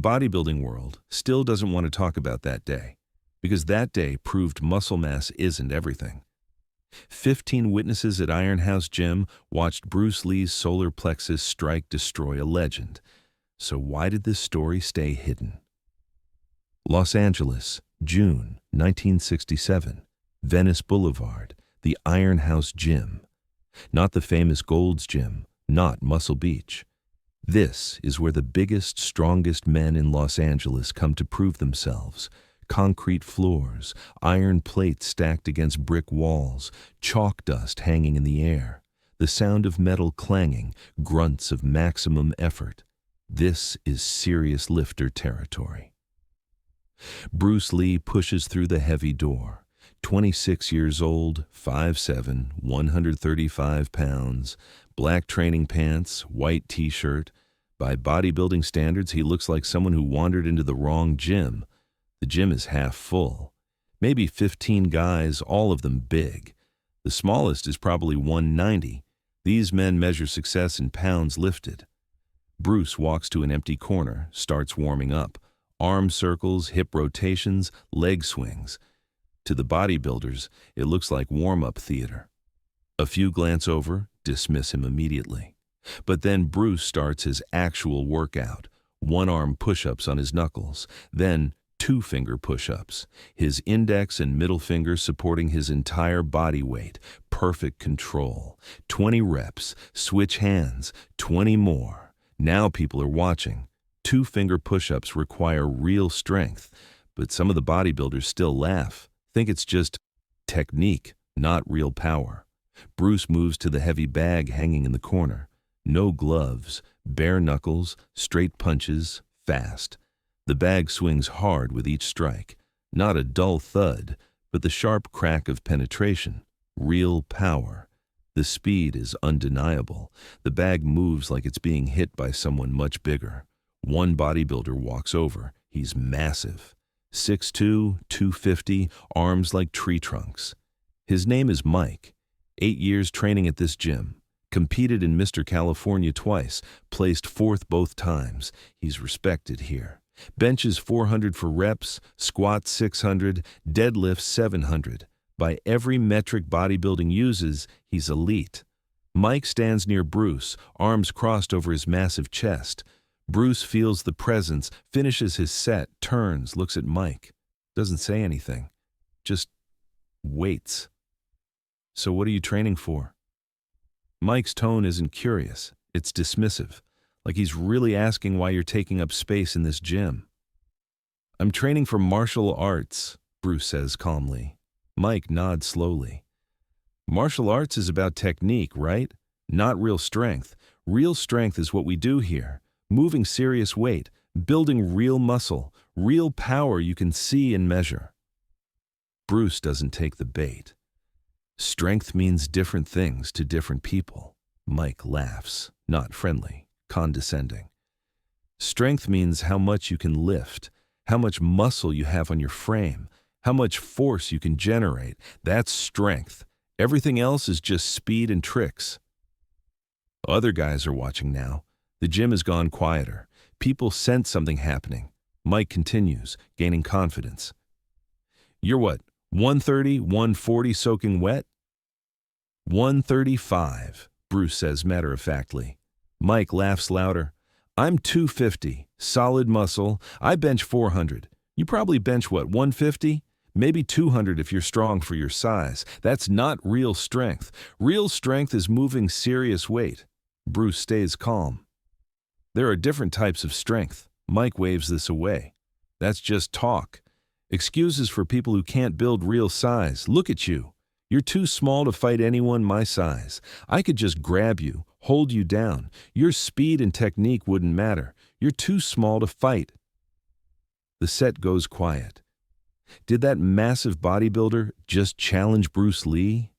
bodybuilding world still doesn't want to talk about that day, because that day proved muscle mass isn't everything. 15 witnesses at Ironhouse Gym watched Bruce Lee's solar plexus strike destroy a legend. So why did this story stay hidden? Los Angeles, June 1967. Venice Boulevard, the Ironhouse Gym. Not the famous Gold's Gym, not Muscle Beach. This is where the biggest, strongest men in Los Angeles come to prove themselves. Concrete floors, iron plates stacked against brick walls, chalk dust hanging in the air, the sound of metal clanging, grunts of maximum effort. This is serious lifter territory. Bruce Lee pushes through the heavy door. 26 years old, 5'7", 135 pounds, black training pants, white t-shirt. By bodybuilding standards, he looks like someone who wandered into the wrong gym. The gym is half full. Maybe 15 guys, all of them big. The smallest is probably 190. These men measure success in pounds lifted. Bruce walks to an empty corner, starts warming up. Arm circles, hip rotations, leg swings. To the bodybuilders, it looks like warm-up theater. A few glance over, dismiss him immediately. But then Bruce starts his actual workout. One-arm push-ups on his knuckles, then two-finger push-ups, his index and middle finger supporting his entire body weight, perfect control. 20 reps, switch hands, 20 more. Now people are watching. Two-finger push-ups require real strength, but some of the bodybuilders still laugh, think it's just technique, not real power. Bruce moves to the heavy bag hanging in the corner. No gloves, bare knuckles, straight punches, fast. The bag swings hard with each strike. Not a dull thud, but the sharp crack of penetration. Real power. The speed is undeniable. The bag moves like it's being hit by someone much bigger. One bodybuilder walks over. He's massive. 6'2", 250, arms like tree trunks. His name is Mike. 8 years training at this gym. Competed in Mr. California twice, placed fourth both times. He's respected here. Benches 400 for reps, squats 600, deadlifts 700. By every metric bodybuilding uses, he's elite. Mike stands near Bruce, arms crossed over his massive chest. Bruce feels the presence, finishes his set, turns, looks at Mike. Doesn't say anything. Just waits. So what are you training for? Mike's tone isn't curious. It's dismissive. Like he's really asking why you're taking up space in this gym. I'm training for martial arts, Bruce says calmly. Mike nods slowly. Martial arts is about technique, right? Not real strength. Real strength is what we do here. Moving serious weight, building real muscle, real power you can see and measure. Bruce doesn't take the bait. Strength means different things to different people. Mike laughs, not friendly, condescending. Strength means how much you can lift, how much muscle you have on your frame, how much force you can generate. That's strength. Everything else is just speed and tricks. Other guys are watching now. The gym has gone quieter. People sense something happening. Mike continues, gaining confidence. You're what, 130, 140 soaking wet? 135, Bruce says matter-of-factly. Mike laughs louder. I'm 250, solid muscle. I bench 400. You probably bench what, 150? Maybe 200 if you're strong for your size. That's not real strength. Real strength is moving serious weight. Bruce stays calm. There are different types of strength. Mike waves this away. That's just talk. Excuses for people who can't build real size. Look at you. You're too small to fight anyone my size. I could just grab you, hold you down. Your speed and technique wouldn't matter. You're too small to fight. The set goes quiet. Did that massive bodybuilder just challenge Bruce Lee?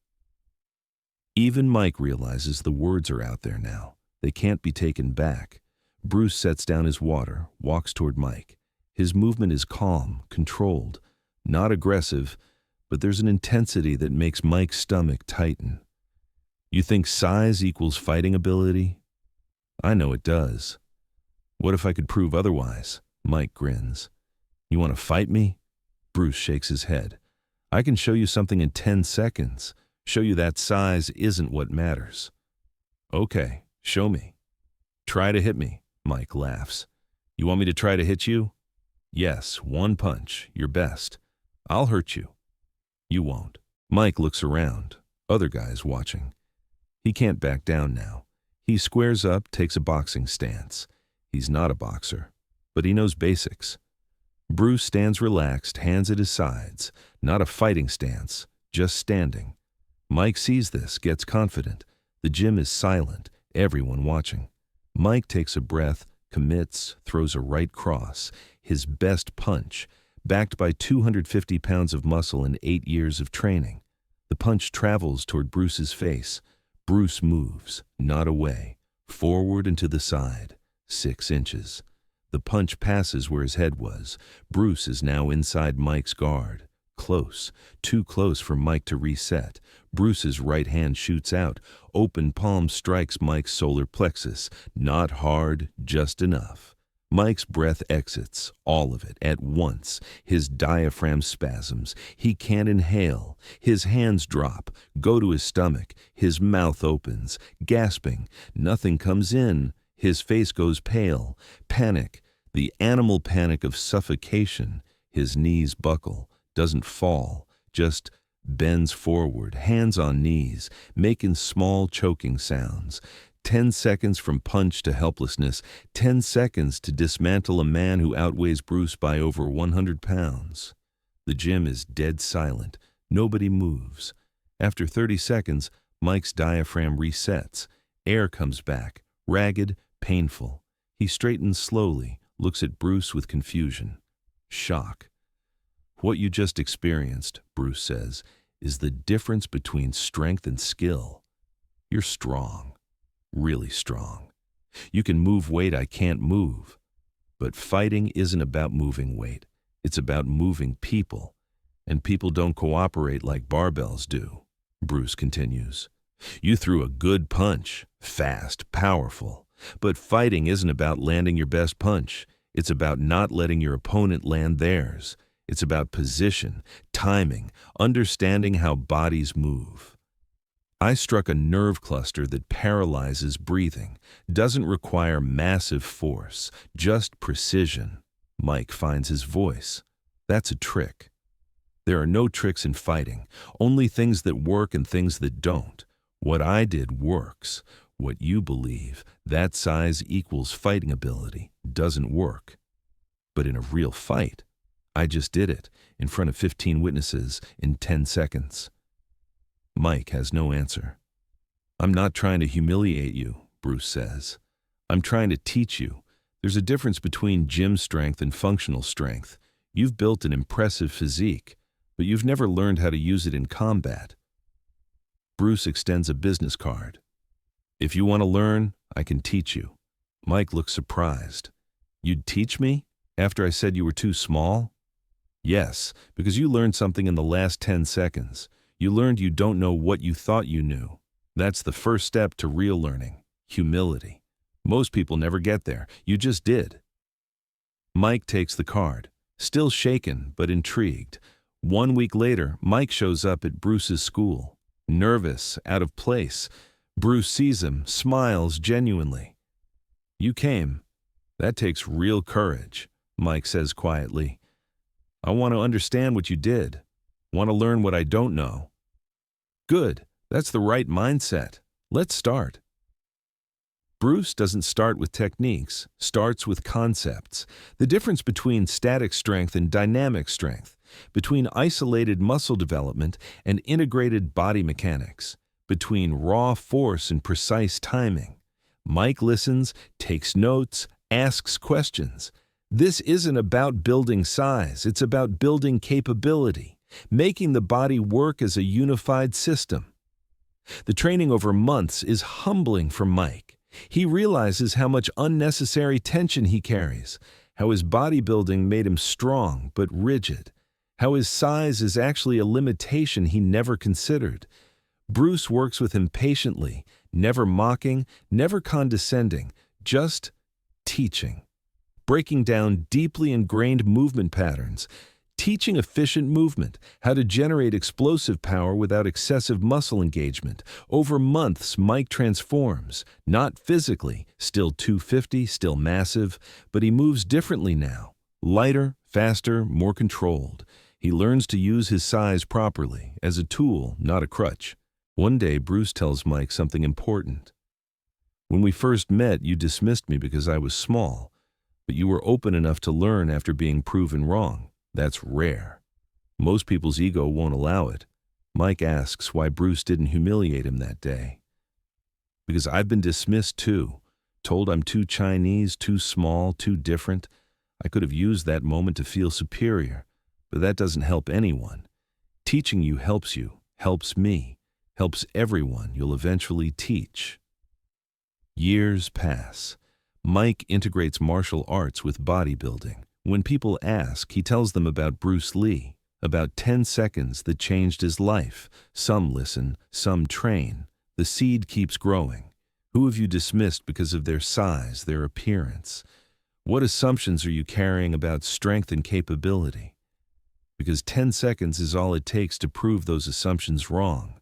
Even Mike realizes the words are out there now. They can't be taken back. Bruce sets down his water, walks toward Mike. His movement is calm, controlled, not aggressive, but there's an intensity that makes Mike's stomach tighten. You think size equals fighting ability? I know it does. What if I could prove otherwise? Mike grins. You want to fight me? Bruce shakes his head. I can show you something in 10 seconds. Show you that size isn't what matters. Okay, show me. Try to hit me, Mike laughs. You want me to try to hit you? Yes, one punch, your best. I'll hurt you. You won't. Mike looks around. Other guys watching. He can't back down now. He squares up, takes a boxing stance. He's not a boxer, but he knows basics. Bruce stands relaxed, hands at his sides. Not a fighting stance, just standing. Mike sees this, gets confident. The gym is silent, everyone watching. Mike takes a breath, commits, throws a right cross, his best punch, backed by 250 pounds of muscle and 8 years of training. The punch travels toward Bruce's face. Bruce moves, not away, forward and to the side, 6 inches. The punch passes where his head was. Bruce is now inside Mike's guard. Close, too close for Mike to reset. Bruce's right hand shoots out. Open palm strikes Mike's solar plexus. Not hard, just enough. Mike's breath exits, all of it, at once. His diaphragm spasms. He can't inhale. His hands drop, go to his stomach. His mouth opens, gasping. Nothing comes in. His face goes pale. Panic, the animal panic of suffocation. His knees buckle, doesn't fall, just bends forward, hands on knees, making small choking sounds. 10 seconds from punch to helplessness, 10 seconds to dismantle a man who outweighs Bruce by over 100 pounds. The gym is dead silent. Nobody moves. After 30 seconds, Mike's diaphragm resets. Air comes back, ragged, painful. He straightens slowly, looks at Bruce with confusion. Shock. What you just experienced, Bruce says, is the difference between strength and skill. You're strong. Really strong. You can move weight I can't move. But fighting isn't about moving weight. It's about moving people. And people don't cooperate like barbells do, Bruce continues. You threw a good punch, fast, powerful. But fighting isn't about landing your best punch. It's about not letting your opponent land theirs. It's about position, timing, understanding how bodies move. I struck a nerve cluster that paralyzes breathing, doesn't require massive force, just precision. Mike finds his voice. That's a trick. There are no tricks in fighting, only things that work and things that don't. What I did works. What you believe, that size equals fighting ability, doesn't work. But in a real fight, I just did it, in front of 15 witnesses, in 10 seconds. Mike has no answer. I'm not trying to humiliate you, Bruce says. I'm trying to teach you. There's a difference between gym strength and functional strength. You've built an impressive physique, but you've never learned how to use it in combat. Bruce extends a business card. If you want to learn, I can teach you. Mike looks surprised. You'd teach me? After I said you were too small? Yes, because you learned something in the last 10 seconds. You learned you don't know what you thought you knew. That's the first step to real learning, humility. Most people never get there. You just did. Mike takes the card, still shaken but intrigued. 1 week later, Mike shows up at Bruce's school. Nervous, out of place. Bruce sees him, smiles genuinely. You came. That takes real courage, Mike says quietly. I want to understand what you did. Want to learn what I don't know. Good. That's the right mindset. Let's start. Bruce doesn't start with techniques, starts with concepts. The difference between static strength and dynamic strength, between isolated muscle development and integrated body mechanics, between raw force and precise timing. Mike listens, takes notes, asks questions. This isn't about building size, it's about building capability, making the body work as a unified system. The training over months is humbling for Mike. He realizes how much unnecessary tension he carries, how his bodybuilding made him strong but rigid, how his size is actually a limitation he never considered. Bruce works with him patiently, never mocking, never condescending, just teaching. breaking down deeply ingrained movement patterns, teaching efficient movement, how to generate explosive power without excessive muscle engagement. Over months, Mike transforms, not physically, still 250, still massive, but he moves differently now. Lighter, faster, more controlled. He learns to use his size properly, as a tool, not a crutch. One day, Bruce tells Mike something important. When we first met, you dismissed me because I was small, but you were open enough to learn after being proven wrong. That's rare. Most people's ego won't allow it. Mike asks why Bruce didn't humiliate him that day. Because I've been dismissed too, told I'm too Chinese, too small, too different. I could have used that moment to feel superior, but that doesn't help anyone. Teaching you, helps me, helps everyone you'll eventually teach. Years pass. Mike integrates martial arts with bodybuilding. When people ask, he tells them about Bruce Lee, about 10 seconds that changed his life. Some listen, some train. The seed keeps growing. Who have you dismissed because of their size, their appearance? What assumptions are you carrying about strength and capability? Because 10 seconds is all it takes to prove those assumptions wrong.